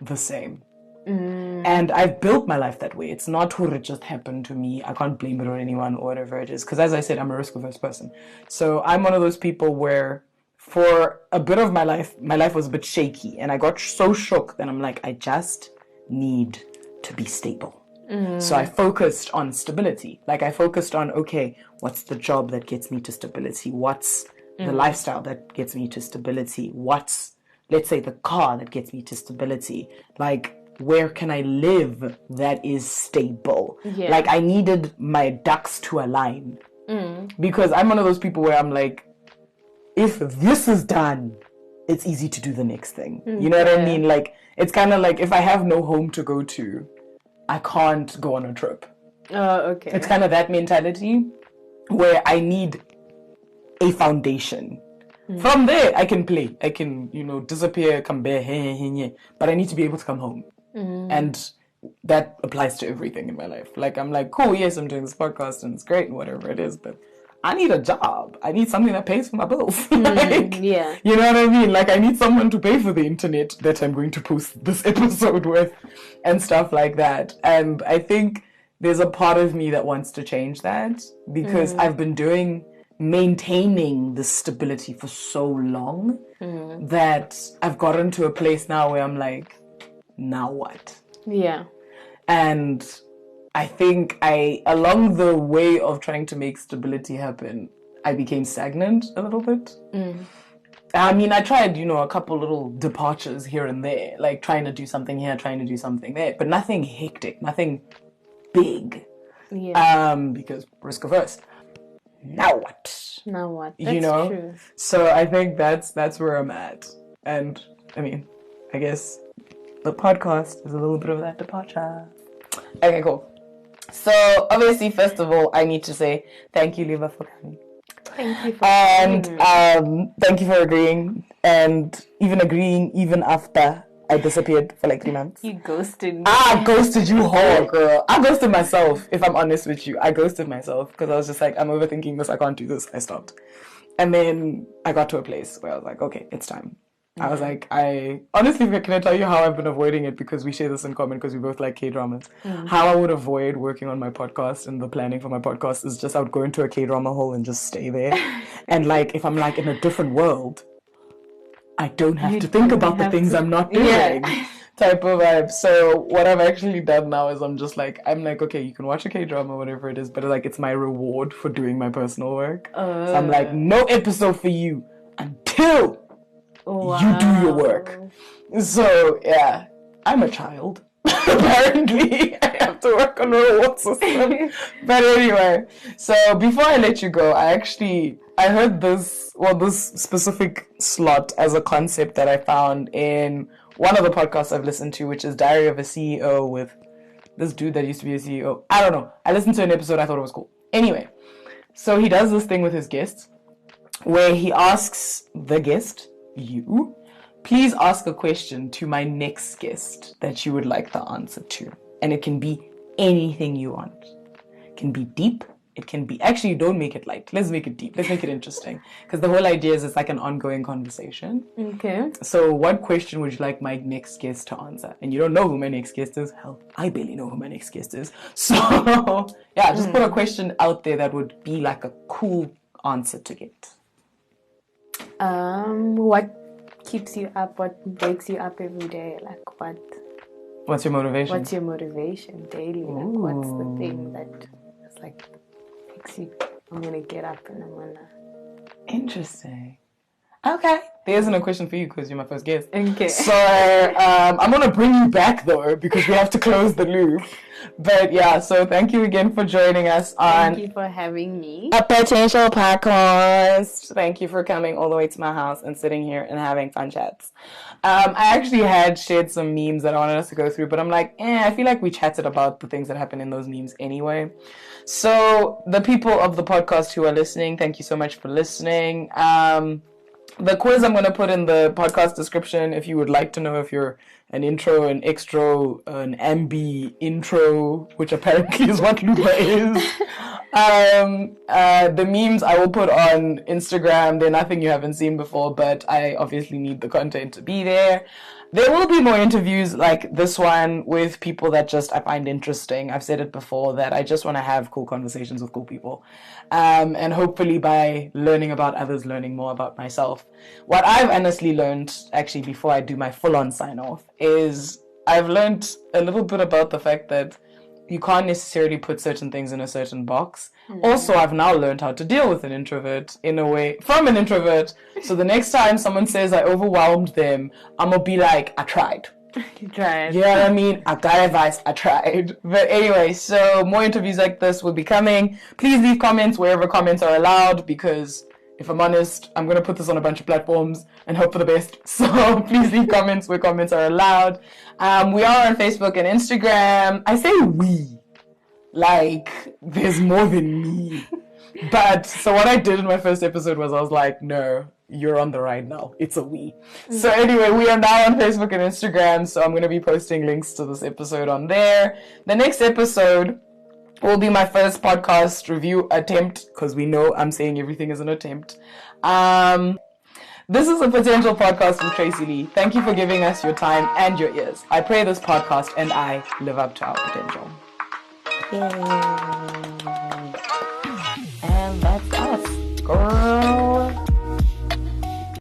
the same. And I've built my life that way. It's not who it just happened to me. I can't blame it on anyone or whatever it is. Because as I said, I'm a risk-averse person. So I'm one of those people where for a bit of my life was a bit shaky. And I got so shook that I'm like, I just need to be stable. So I focused on stability. Like I focused on, okay, what's the job that gets me to stability? What's the lifestyle that gets me to stability? What's, let's say, the car that gets me to stability? Like, where can I live that is stable? Yeah. Like, I needed my ducks to align. Because I'm one of those people where I'm like, if this is done, it's easy to do the next thing. You know what I mean? Like, it's kind of like if I have no home to go to, I can't go on a trip. Oh, okay. It's kind of that mentality where I need a foundation. From there, I can play. I can, disappear, come back, but I need to be able to come home. And that applies to everything in my life. Like, I'm like, cool, yes, I'm doing this podcast and it's great and whatever it is, but I need a job. I need something that pays for my bills. You know what I mean? Like, I need someone to pay for the internet that I'm going to post this episode with and stuff like that. And I think there's a part of me that wants to change that because I've been maintaining this stability for so long that I've gotten to a place now where I'm like, now what? Yeah. And I think along the way of trying to make stability happen, I became stagnant a little bit. I mean, I tried, a couple little departures here and there, like trying to do something here, trying to do something there, but nothing hectic, nothing big. Yeah. Because risk averse. Now what? That's true. So I think that's where I'm at. And I mean, I guess the podcast is a little bit of that departure. Okay, cool. So obviously, first of all, I need to say thank you, Luba, for coming. Thank you for coming. Thank you for agreeing, and even after I disappeared for like 3 months. You ghosted me. I ghosted you whole, girl. I ghosted myself, if I'm honest with you. I ghosted myself because I was just like, I'm overthinking this. I can't do this. I stopped. And then I got to a place where I was like, okay, it's time. I was like, honestly, can I tell you how I've been avoiding it? Because we share this in common because we both like K-dramas. How I would avoid working on my podcast and the planning for my podcast is just I would go into a K-drama hole and just stay there. And like, if I'm like in a different world, I don't have to think about the things I'm not doing. Type of vibe. So what I've actually done now is I'm like, okay, you can watch a K-drama, whatever it is, but like it's my reward for doing my personal work. So I'm like, no episode for you until you do your work. So yeah, I'm a child. Apparently, I have to work on a reward system. But anyway, so before I let you go, I heard this specific slot as a concept that I found in one of the podcasts I've listened to, which is Diary of a CEO with this dude that used to be a CEO. I don't know. I listened to an episode. I thought it was cool. Anyway, so he does this thing with his guests where he asks the guest, you, please ask a question to my next guest that you would like the answer to. And it can be anything you want. It can be deep. It can be... Actually, don't make it light. Let's make it deep. Let's make it interesting. Because the whole idea is it's like an ongoing conversation. Okay. So what question would you like my next guest to answer? And you don't know who my next guest is. Hell, I barely know who my next guest is. So, yeah, just put a question out there that would be like a cool answer to get. What keeps you up? What wakes you up every day? Like what? What's your motivation? What's your motivation daily? Like what's the thing that is like makes you? I'm gonna get up and I'm gonna. Interesting. Okay, there isn't a question for you because you're my first guest. Okay. So I'm going to bring you back, though, because we have to close the loop. But yeah, so thank you again for joining us on... Thank you for having me. A potential podcast. Thank you for coming all the way to my house and sitting here and having fun chats. I actually had shared some memes that I wanted us to go through, but I'm like, I feel like we chatted about the things that happen in those memes anyway. So the people of the podcast who are listening, thank you so much for listening. The quiz I'm going to put in the podcast description if you would like to know if you're an intro, an extro, an ambi intro, which apparently is what Luba is. The memes I will put on Instagram. They're nothing you haven't seen before, but I obviously need the content to be there. There will be more interviews like this one with people that just I find interesting. I've said it before that I just want to have cool conversations with cool people. And hopefully by learning about others, learning more about myself. What I've honestly learned, actually, before I do my full-on sign-off, is I've learned a little bit about the fact that you can't necessarily put certain things in a certain box. Mm-hmm. Also, I've now learned how to deal with an introvert in a way, from an introvert. So the next time someone says I overwhelmed them, I'm going to be like, I tried. You tried. You know what I mean? I got advice. I tried. But anyway, so more interviews like this will be coming. Please leave comments wherever comments are allowed because... if I'm honest, I'm going to put this on a bunch of platforms and hope for the best. So please leave comments where comments are allowed. We are on Facebook and Instagram. I say we. Like, there's more than me. But, so what I did in my first episode was I was like, no, you're on the right now. It's a we. So anyway, we are now on Facebook and Instagram. So I'm going to be posting links to this episode on there. The next episode... will be my first podcast review attempt, because we know I'm saying everything is an attempt. This is a potential podcast with Tracy Lee. Thank you for giving us your time and your ears. I pray this podcast and I live up to our potential. Yay. And that's us. Girl.